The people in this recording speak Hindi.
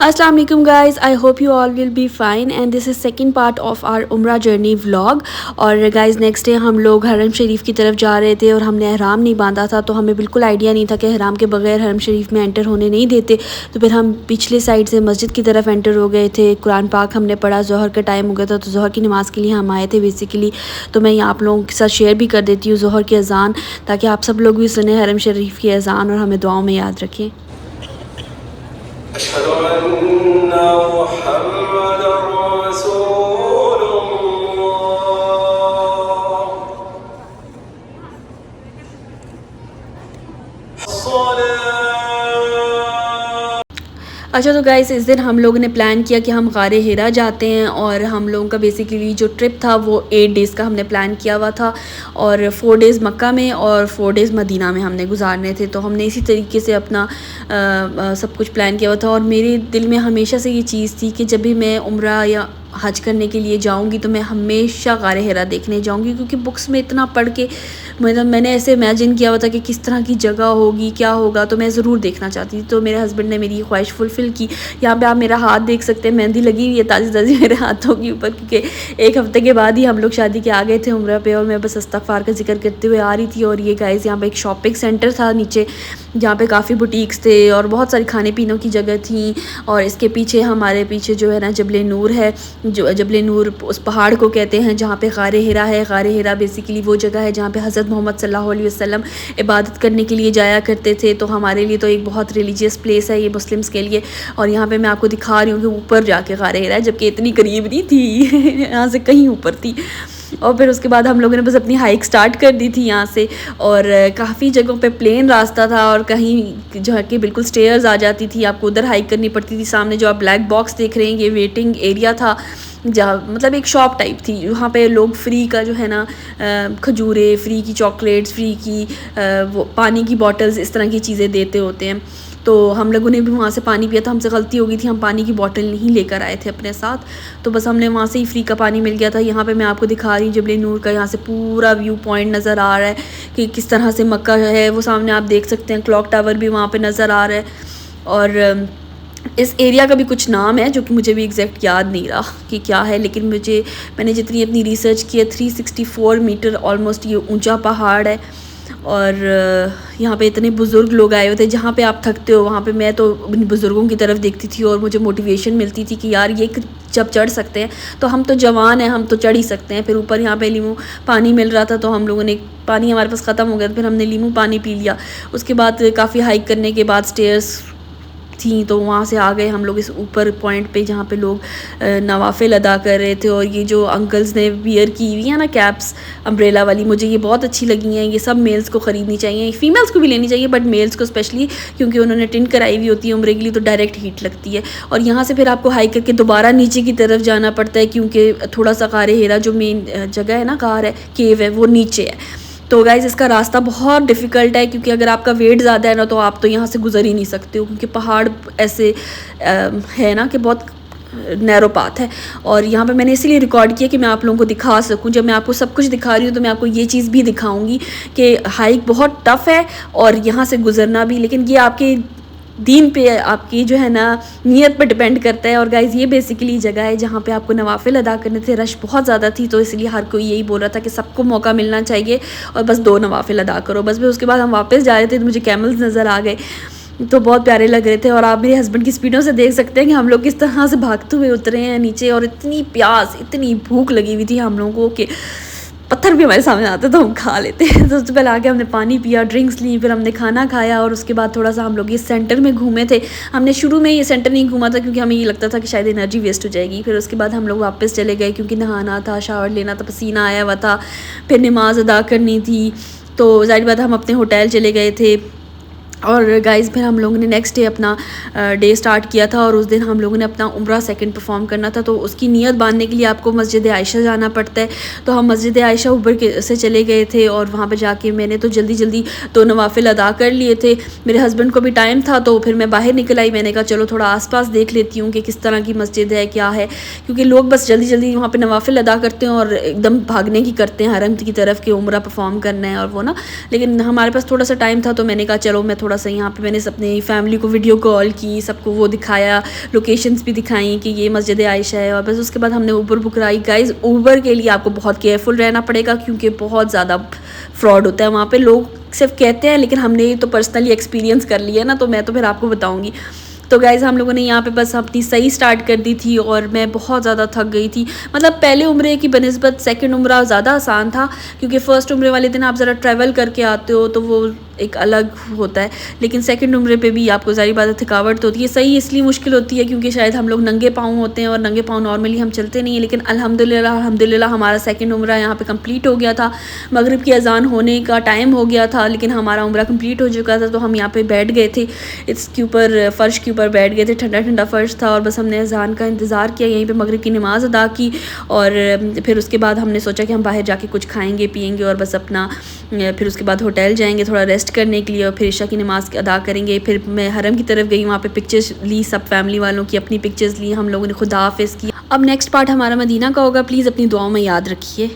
Assalamu alaikum guys, I hope you all will be fine and this is second part of our Umrah journey vlog। और guys नेक्स्ट डे हम लोग हरम शरीफ की तरफ जा रहे थे और हमने एहराम नहीं बांधा था, तो हमें बिल्कुल आइडिया नहीं था कि एहराम के बगैर हरम शरीफ में एंटर होने नहीं देते। तो फिर हम पिछले साइड से मस्जिद की तरफ एंटर हो गए थे। कुरान पाक हमने पढ़ा, ज़ोहर का टाइम हो गया था तो ज़ोहर की नमाज़ के लिए हम आए थे बेसिकली। तो मैं आप लोगों के साथ शेयर भी कर देती हूँ ज़ोहर की अज़ान, ताकि आप सब लोग भी सुने हरम शरीफ की अज़ान और हमें दुआओं में याद रखें। अच्छा तो गाइस इस दिन हम लोगों ने प्लान किया कि हम गारे हिरा जाते हैं और हम लोगों का बेसिकली जो ट्रिप था वो 8 डेज़ का हमने प्लान किया हुआ था और 4 डेज़ मक्का में और 4 डेज़ मदीना में हमने गुजारने थे। तो हमने इसी तरीके से अपना सब कुछ प्लान किया हुआ था और मेरे दिल में हमेशा से ये चीज़ थी कि जब भी मैं उम्रा या हज करने के लिए जाऊंगी तो मैं हमेशा गारे हिरा देखने जाऊंगी, क्योंकि बुक्स में इतना पढ़ के मतलब मैंने ऐसे इमेजिन किया हुआ था कि किस तरह की जगह होगी, क्या होगा, तो मैं ज़रूर देखना चाहती थी। तो मेरे हस्बैंड ने मेरी ये ख्वाहिश फुलफ़िल की। यहाँ पे आप मेरा हाथ देख सकते हैं, मेहंदी लगी हुई है ताज़ी ताज़ी मेरे हाथों के ऊपर, क्योंकि एक हफ़्ते के बाद ही हम लोग शादी के आ गए थे उम्रा पे और मैं बस इस्तग़फ़ार का जिक्र करते हुए आ रही थी। और ये गाइस यहाँ पर एक शॉपिंग सेंटर था नीचे, जहाँ पे काफ़ी बुटीक्स थे और बहुत सारी खाने पीने की जगह थी। और इसके पीछे हमारे पीछे जो है ना जबल नूर है, जो जबल नूर उस पहाड़ को कहते हैं जहाँ पे गारे हिरा है। गारे हिरा बेसिकली वो जगह है जहाँ पे हज़रत मोहम्मद सल्लल्लाहु अलैहि वसल्लम इबादत करने के लिए जाया करते थे। तो हमारे लिए तो एक बहुत रिलीजियस प्लेस है ये मुस्लिम्स के लिए। और यहाँ पे मैं आपको दिखा रही हूँ कि ऊपर जाके गारे हिरा है, जबकि इतनी करीब नहीं थी यहाँ से कहीं ऊपर थी। और फिर उसके बाद हम लोगों ने बस अपनी हाइक स्टार्ट कर दी थी यहाँ से। और काफ़ी जगहों पे प्लेन रास्ता था और कहीं जो है कि बिल्कुल स्टेयर्स आ जाती थी, आपको उधर हाइक करनी पड़ती थी। सामने जो आप ब्लैक बॉक्स देख रहे हैं ये वेटिंग एरिया था, जहाँ मतलब एक शॉप टाइप थी, वहाँ पे लोग फ्री का जो है ना खजूरें, फ्री की चॉकलेट्स, फ्री की वो पानी की बॉटल्स, इस तरह की चीज़ें देते होते हैं। तो हम लोगों ने भी वहाँ से पानी पिया था। हमसे गलती हो गई थी, हम पानी की बोतल नहीं लेकर आए थे अपने साथ, तो बस हमने वहाँ से ही फ्री का पानी मिल गया था। यहाँ पे मैं आपको दिखा रही हूँ जबल नूर का, यहाँ से पूरा व्यू पॉइंट नज़र आ रहा है कि किस तरह से मक्का है। वो सामने आप देख सकते हैं, क्लॉक टावर भी वहाँ पे नज़र आ रहा है। और इस एरिया का भी कुछ नाम है जो कि मुझे भी एग्जैक्ट याद नहीं रहा कि क्या है, लेकिन मैंने जितनी अपनी रिसर्च की है 364 मीटर ऑलमोस्ट ये ऊंचा पहाड़ है। और यहाँ पे इतने बुज़ुर्ग लोग आए हुए थे, जहाँ पे आप थकते हो वहाँ पे मैं तो अपने बुज़ुर्गों की तरफ देखती थी और मुझे मोटिवेशन मिलती थी कि यार ये जब चढ़ सकते हैं तो हम तो जवान हैं, हम तो चढ़ ही सकते हैं। फिर ऊपर यहाँ पे लीमू पानी मिल रहा था, तो हम लोगों ने पानी हमारे पास ख़त्म हो गया, फिर हमने लीमू पानी पी लिया। उसके बाद काफ़ी हाइक करने के बाद स्टेयर्स थी, तो वहाँ से आ गए हम लोग इस ऊपर पॉइंट पे जहाँ पे लोग नवाफिल अदा कर रहे थे। और ये जो अंकल्स ने वियर की हुई है ना कैप्स अम्ब्रेला वाली, मुझे ये बहुत अच्छी लगी हैं। ये सब मेल्स को ख़रीदनी चाहिए, फीमेल्स को भी लेनी चाहिए, बट मेल्स को स्पेशली, क्योंकि उन्होंने टिन कराई हुई होती है उम्रे के लिए, तो डायरेक्ट हीट लगती है। और यहाँ से फिर आपको हाइक करके दोबारा नीचे की तरफ जाना पड़ता है, क्योंकि थोड़ा सा गारे हिरा जो मेन जगह है ना, गार है, केव है, वो नीचे है। तो गाइज़ इसका रास्ता बहुत डिफ़िकल्ट है, क्योंकि अगर आपका वेट ज़्यादा है ना तो आप तो यहाँ से गुज़र ही नहीं सकते हो, क्योंकि पहाड़ ऐसे है ना कि बहुत नैरो पाथ है। और यहाँ पे मैंने इसीलिए रिकॉर्ड किया कि मैं आप लोगों को दिखा सकूँ। जब मैं आपको सब कुछ दिखा रही हूँ तो मैं आपको ये चीज़ भी दिखाऊंगी कि हाइक बहुत टफ़ है और यहाँ से गुज़रना भी, लेकिन ये आपके दीन पे, आपकी जो है ना नीयत पे डिपेंड करता है। और गाइज़ ये बेसिकली जगह है जहाँ पे आपको नवाफिल अदा करने थे। रश बहुत ज़्यादा थी, तो इसलिए हर कोई यही बोल रहा था कि सबको मौका मिलना चाहिए और बस 2 नवाफिल अदा करो बस। उसके बाद हम वापस जा रहे थे तो मुझे कैमल्स नज़र आ गए, तो बहुत प्यारे लग रहे थे। और आप मेरे हस्बैंड की स्पीडों से देख सकते हैं कि हम लोग किस तरह से भागते हुए उतरे हैं नीचे। और इतनी प्यास, इतनी भूख लगी हुई थी हम लोगों को कि पत्थर भी हमारे सामने आते तो हम खा लेते हैं। तो उससे पहले आके हमने पानी पिया, ड्रिंक्स ली, फिर हमने खाना खाया। और उसके बाद थोड़ा सा हम लोग ये सेंटर में घूमे थे। हमने शुरू में ये सेंटर नहीं घूमा था क्योंकि हमें ये लगता था कि शायद एनर्जी वेस्ट हो जाएगी। फिर उसके बाद हम लोग वापस चले गए, क्योंकि नहाना था, शावर लेना था, पसीना आया हुआ था, फिर नमाज अदा करनी थी। तो ज़ाहिर बात हम अपने होटल चले गए थे। और गाइज़ फिर हम लोगों ने नेक्स्ट डे अपना डे स्टार्ट किया था और उस दिन हम लोगों ने अपना उम्रा सेकंड परफॉर्म करना था। तो उसकी नीयत बांधने के लिए आपको मस्जिद आयशा जाना पड़ता है। तो हम मस्जिद आयशा ऊपर से चले गए थे और वहाँ पर जाके मैंने तो जल्दी जल्दी 2 नवाफिल अदा कर लिए थे। मेरे हस्बैंड को भी टाइम था, तो फिर मैं बाहर निकल आई। मैंने कहा चलो थोड़ा आसपास देख लेती हूँ कि किस तरह की मस्जिद है, क्या है, क्योंकि लोग बस जल्दी जल्दी वहाँ पर नवाफिल अदा करते हैं और एकदम भागने की करते हैं हरम की तरफ कि उम्रा परफॉर्म करना है और वो ना। लेकिन हमारे पास थोड़ा सा टाइम था, तो मैंने कहा चलो मैं थोड़ा सा यहाँ पे मैंने अपनी फैमिली को वीडियो कॉल की, सबको वो दिखाया, लोकेशंस भी दिखाई कि ये मस्जिद आयशा है। और बस उसके बाद हमने ऊबर बुक कराई। गाइज़ ऊबर के लिए आपको बहुत केयरफुल रहना पड़ेगा क्योंकि बहुत ज़्यादा फ्रॉड होता है वहाँ पे। लोग सिर्फ कहते हैं लेकिन हमने तो पर्सनली एक्सपीरियंस कर लिया ना, तो मैं तो फिर आपको बताऊँगी। तो गाइज़ हम लोगों ने यहाँ पे बस अपनी सही स्टार्ट कर दी थी और मैं बहुत ज़्यादा थक गई थी। मतलब पहले उम्रे की बनिस्बत सेकंड उम्रा ज़्यादा आसान था क्योंकि फ़र्स्ट उम्रे वाले दिन आप ज़रा ट्रैवल करके आते हो तो वो एक अलग होता है, लेकिन सेकंड उम्रे पे भी आपको ज़ाहिर बात है थकावट तो होती है। सही इसलिए मुश्किल होती है क्योंकि शायद हम लोग नंगे पाँव होते हैं और नंगे पाँव नॉर्मली हम चलते नहीं हैं। लेकिन अल्हम्दुलिल्लाह हमारा सेकंड उम्रा यहाँ पे कंप्लीट हो गया था। मगरिब की अजान होने का टाइम हो गया था लेकिन हमारा उम्रा कंप्लीट हो चुका था। तो हम यहाँ पे बैठ गए थे, इसके ऊपर फ़र्श के ऊपर बैठ गए थे, ठंडा ठंडा फ़र्श था और बस हमने अजान का इंतज़ार किया। यहीं पर मगरिब की नमाज़ अदा की और फिर उसके बाद हमने सोचा कि हम बाहर जाके कुछ खाएँगे पिएँगे और बस अपना फिर उसके बाद होटल जाएंगे थोड़ा रेस्ट करने के लिए और फिर इशा की नमाज़ अदा करेंगे। फिर मैं हरम की तरफ गई, वहाँ पे पिक्चर्स ली, सब फैमिली वालों की अपनी पिक्चर्स ली, हम लोगों ने खुदा हाफिज़ की। अब नेक्स्ट पार्ट हमारा मदीना का होगा, प्लीज़ अपनी दुआओं में याद रखिए।